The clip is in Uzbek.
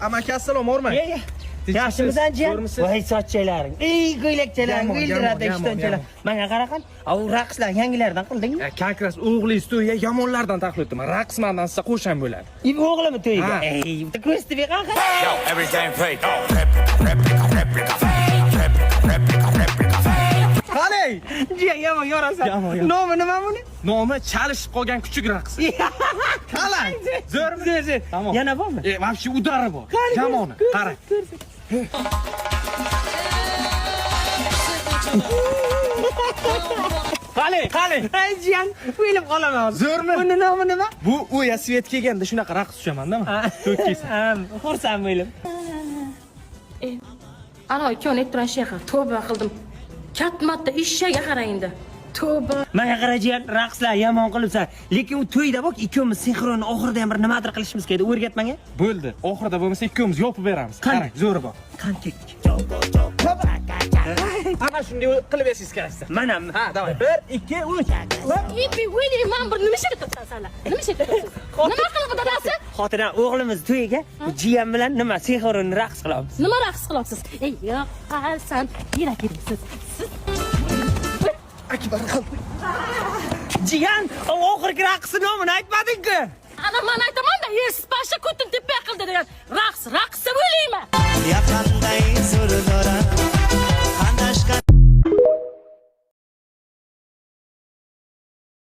Amaki assalomu o'rmang. Yaxshimisan jiyan? Voy sochchalaring. Ey ko'ylakchalaring, g'ildiradi ishtonchalar. Menga qaraqan, u raqslar yangilardan qildingmi? Kakras o'g'lingiz to'yga yomonlardan taklif etdim. Raqsmandan siz qo'shan bo'ladi. O'g'limi to'yga? Ey, ko'stibi qanqa? Yo, everything fake. Replica. Qani? Jiyan yomon yorasan. Nomi nima buni? Nomi chalishib qolgan kuchuk raqs. Qalay. Zo'rmi? Tamam. Yana bormi? Вообще udari bor. Yomoni. Qara. Qani? Ey jiyan, o'ylab qolaman. Zo'rmi? Buni nomi nima? Bu o'ya svet kelganda shunaqa raqs tushamanda-mi? To'kkaysan. Xursand bo'lim. Ana ikkovini ayttiran shayxa, tavba qildim. Katmatda eshakka qarayindi. Tavba. Menga qara jiyan, raqslar yomon qilibsan. Lekin u to'yda bak, ikkovimiz sinxronni oxirida ham bir nimadir qilishimiz kerak. O'rgat menga. Bo'ldi. Oxirida bo'lmasa ikkovimiz yopib beramiz. Qarang, zo'ri bor. Qani ketdik. Ana shunday qilib bersangiz keraksa. Manam. Ha, davay. 1 2 3. Yetmay o'ylayman, men bir nima ishga turibsan sanlar? Nima ishga turibsiz? Nima qilib dadasi? Xotiran o'g'limiz to'yiga jiyan bilan nima sinxronni raqs qilamiz. Nima raqs qilyapsiz? Ey, yo'q, qalsan, yira ketyapsiz. Akbar qalbi. Jiyan, oxirgi raqsni nomini aytmading-ku. Ana men aytaman-da, siz pasha ko'tin tepa qildi degan raqs deb o'ylayman. Yaqanday zo'rg'ora qandashqa